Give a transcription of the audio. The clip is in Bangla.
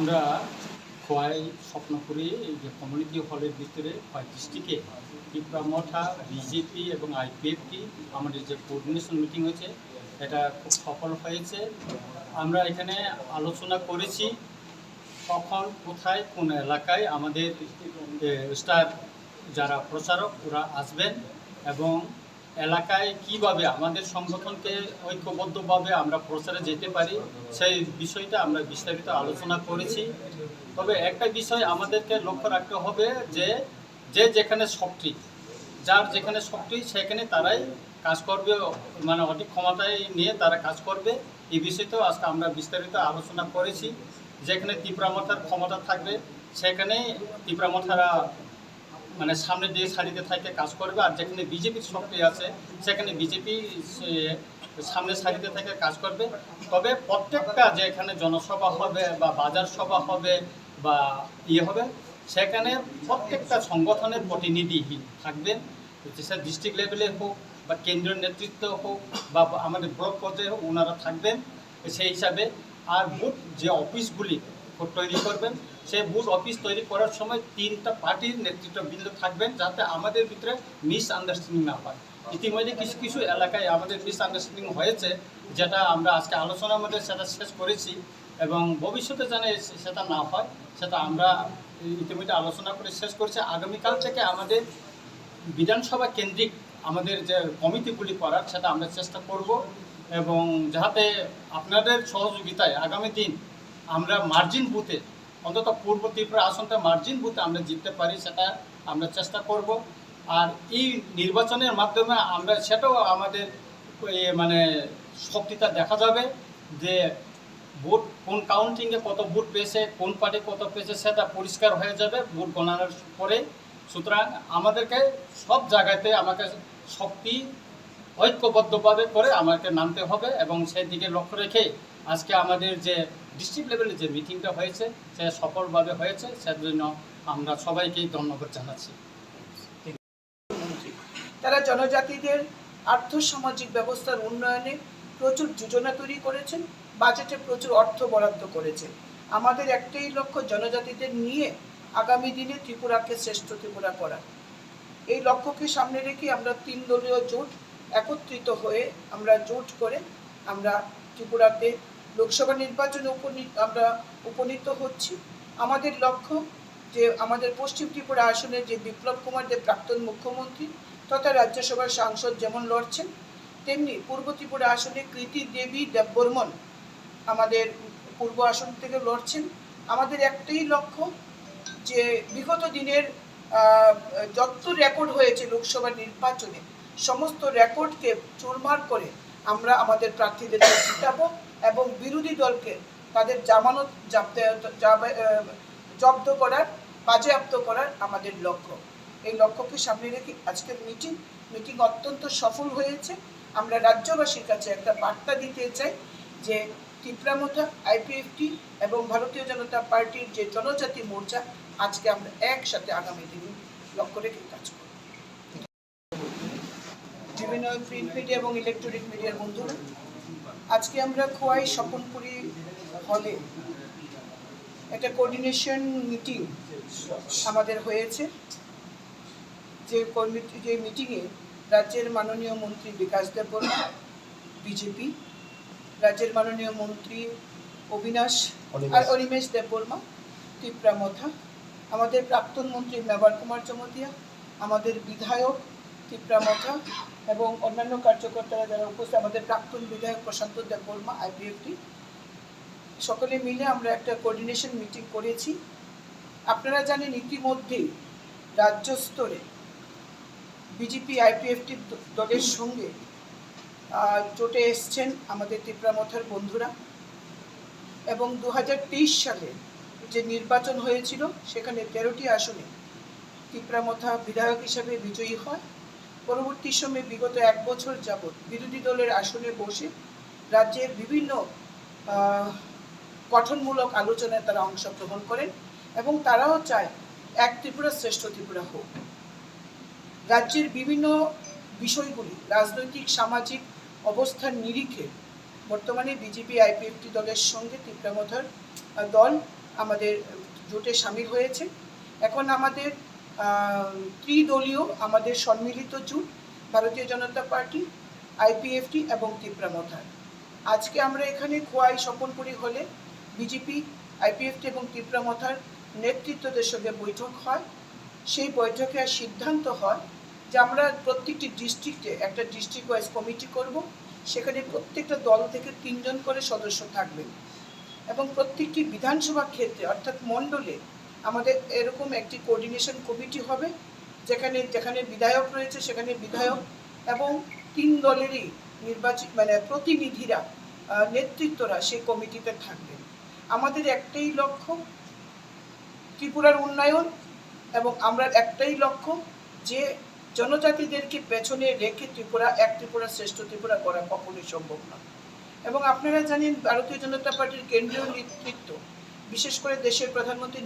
আমরা খোয়াই স্বপ্নপুরী এই যে কমিউনিটি হলের ভিতরে খোয়াই ডিস্ট্রিক্টে টিপ্রামঠা বিজেপি এবং আইপিএফটি আমাদের যে কোঅর্ডিনেশন মিটিং হয়েছে এটা খুব সফল হয়েছে। আমরা এখানে আলোচনা করেছি কখন কোথায় কোন এলাকায় আমাদের স্টার যারা প্রচারক ওরা আসবেন এবং এলাকায় কিভাবে আমাদের সংগঠনকে ঐক্যবদ্ধভাবে আমরা প্রচারে যেতে পারি সেই বিষয়টা আমরা বিস্তারিত আলোচনা করেছি। তবে একটা বিষয় আমাদেরকে লক্ষ্য রাখতে হবে যে যে যেখানে শক্তি, যার যেখানে শক্তি সেখানে তারাই কাজ করবে, মানে অধিক ক্ষমতায় নিয়ে তারা কাজ করবে। এই বিষয়টাও আজকে আমরা বিস্তারিত আলোচনা করেছি। যেখানে তীব্রামথার ক্ষমতা থাকবে সেখানে তীব্রামথারা মানে সামনে দিয়ে সারিতে থাকে কাজ করবে, আর যেখানে বিজেপির শক্তি আছে সেখানে বিজেপি সামনে সারিতে থেকে কাজ করবে। তবে প্রত্যেকটা যেখানে জনসভা হবে বা বাজার সভা হবে বা হবে সেখানে প্রত্যেকটা সংগঠনের প্রতিনিধি থাকবেন, সে ডিস্ট্রিক্ট লেভেলে হোক বা কেন্দ্রীয় নেতৃত্ব হোক বা আমাদের ব্লক পর্যায়ে হোক, ওনারা থাকবেন সেই হিসাবে। আর বুথ যে অফিসগুলি তৈরি করবেন সেই বুথ অফিস তৈরি করার সময় 3টা পার্টির নেতৃত্ববৃন্দ থাকবেন, যাতে আমাদের ভিতরে মিসআন্ডারস্ট্যান্ডিং না হয়। ইতিমধ্যে কিছু কিছু এলাকায় আমাদের মিসআন্ডারস্ট্যান্ডিং হয়েছে, যেটা আমরা আজকে আলোচনার মধ্যে সেটা শেষ করেছি এবং ভবিষ্যতে যেন সেটা না হয় সেটা আমরা ইতিমধ্যে আলোচনা করে শেষ করেছি। আগামীকাল থেকে আমাদের বিধানসভা কেন্দ্রিক আমাদের যে কমিটিগুলি করার সেটা আমরা চেষ্টা করব এবং যাতে আপনাদের সহযোগিতায় আগামী দিন আমরা মার্জিন বুথে, অন্তত পূর্ব ত্রিপুরা আসনটা মার্জিন বুথে আমরা জিততে পারি, সেটা আমরা চেষ্টা করব। আর এই নির্বাচনের মাধ্যমে আমরা সেটাও আমাদের মানে শক্তিটা দেখা যাবে যে ভোট কোন কাউন্টিংয়ে কত ভোট পেয়েছে, কোন পার্টি কত পেয়েছে, সেটা পরিষ্কার হয়ে যাবে ভোট গণনার পরে। সুতরাং আমাদেরকে সব জায়গাতে আমাকে শক্তি ঐক্যবদ্ধভাবে করে আমাকে নামতে হবে এবং সেই দিকে লক্ষ্য রেখে আজকে আমাদের যে ডিস্ট্রিক্ট লেভেলে যে মিটিংটা হয়েছে সে সফলভাবে হয়েছে, সেজন্য আমরা সবাইকেই ধন্যবাদ জানাচ্ছি। তারা জনজাতিদের আর্থসামাজিক ব্যবস্থার উন্নয়নে প্রচুর যোজনা তৈরি করেছেন, বাজেটে প্রচুর অর্থ বরাদ্দ করেছেন। আমাদের একটাই লক্ষ্য জনজাতিদের নিয়ে আগামী দিনে ত্রিপুরাকে শ্রেষ্ঠ ত্রিপুরা করা। এই লক্ষ্যকে সামনে রেখে আমরা 3 দলীয় জোট একত্রিত হয়ে আমরা জোট করে আমরা ত্রিপুরাতে লোকসভা নির্বাচনে আমরা উপনীত হচ্ছি। আমাদের লক্ষ্য যে আমাদের পশ্চিম ত্রিপুরা আসনে যে বিপ্লব কুমার দেব প্রাক্তন মুখ্যমন্ত্রী তথা রাজ্যসভার সাংসদ যেমন লড়ছেন, তেমনি পূর্ব ত্রিপুরা আসনে কৃতি দেবী দেববর্মন আমাদের পূর্ব আসন থেকে লড়ছেন। আমাদের একটাই লক্ষ্য যে বিগত দিনের যত রেকর্ড হয়েছে লোকসভা নির্বাচনে সমস্ত রেকর্ডকে চুরমার করে আমরা আমাদের প্রার্থীদেরকে জিতাবো এবং বিরোধী দলকে তাদের জামানত জব্দ করার, বাজেয়াপ্ত করার আমাদের লক্ষ্য। এই লক্ষ্যকে সামনে রেখে আজকের মিটিং অত্যন্ত সফল হয়েছে। আমরা রাজ্যবাসীর কাছে একটা বার্তা দিতে চাই যে তীব্রামথা, আইপিএফটি এবং ভারতীয় জনতা পার্টির যে জনজাতি মোর্চা আজকে আমরা একসাথে আগামী দিনে লক্ষ্য রেখে কাজ করব। বিভিন্ন প্রিন্ট মিডিয়া এবং ইলেকট্রনিক মিডিয়ার বন্ধুরা, আজকে আমরা খোয়াই স্বপনপুরী হলে একটা কোঅর্ডিনেশন মিটিং আমাদের হয়েছে। যে মিটিংয়ে রাজ্যের মাননীয় মন্ত্রী বিকাশ দেববর্মা বিজেপি, রাজ্যের মাননীয় মন্ত্রী অনিমেষ দেববর্মা তীব্রামথা, আমাদের প্রাক্তন মন্ত্রী মেবার কুমার চমতিয়া, আমাদের বিধায়ক তীব্রামথা এবং অন্যান্য কার্যকর্তারা যারা উপস্থিত, আমাদের প্রাক্তন বিধায়ক প্রশান্ত দেববর্মা আইপিএফটি, সকলে মিলে আমরা একটা কোঅর্ডিনেশন মিটিং করেছি। আপনারা জানেন ইতিমধ্যেই রাজ্য স্তরে বিজেপি আইপিএফটি দলের সঙ্গে জোটে এসছেন আমাদের তীব্রামথার বন্ধুরা এবং 2023 সালে যে নির্বাচন হয়েছিল সেখানে 13টি আসনে তীব্রামথা বিধায়ক হিসেবে বিজয়ী হয়। পরবর্তী সময়ে বিগত 1 বছর যাবৎ বিরোধী দলের আসনে বসে রাজ্যের বিভিন্ন গঠনমূলক আলোচনায় তারা অংশগ্রহণ করেন এবং তারাও চায় এক ত্রিপুরা শ্রেষ্ঠ ত্রিপুরা হোক। রাজ্যের বিভিন্ন বিষয়গুলি রাজনৈতিক সামাজিক অবস্থার নিরিখে বর্তমানে বিজেপি আইপিএফটি দলের সঙ্গে তীব্রামথার দল আমাদের জোটে সামিল হয়েছে। এখন আমাদের ত্রিদলীয় আমাদের সম্মিলিত জোট ভারতীয় জনতা পার্টি, আইপিএফটি এবং তিপ্রামথার। আজকে আমরা এখানে খোয়াই স্বপনপুরী হলে বিজেপি, আইপিএফটি এবং তিপ্রামথার নেতৃত্বদের সঙ্গে বৈঠক হয়। সেই বৈঠকে সিদ্ধান্ত হয় যে আমরা প্রত্যেকটি ডিস্ট্রিক্টে একটা ডিস্ট্রিক্ট ওয়াইজ কমিটি করব। সেখানে প্রত্যেকটা দল থেকে 3 জন করে সদস্য থাকবেন এবং প্রত্যেকটি বিধানসভা ক্ষেত্রে অর্থাৎ মণ্ডলে আমাদের এরকম একটি কোঅর্ডিনেশন কমিটি হবে, যেখানে বিধায়ক রয়েছে সেখানে বিধায়ক এবং 3 দলেরই নির্বাচিত প্রতিনিধিরা, নেতৃত্বরা সেই কমিটিতে থাকবেন। আমাদের একটাই লক্ষ্য ত্রিপুরার উন্নয়ন, এবং আমরা একটাই লক্ষ্য যে জনজাতিদেরকে পেছনে রেখে ত্রিপুরা শ্রেষ্ঠ ত্রিপুরা করা কখনোই সম্ভব নয়। এবং আপনারা জানেন ভারতীয় জনতা পার্টির কেন্দ্রীয় নেতৃত্ব, বিশেষ করে দেশের প্রধানমন্ত্রী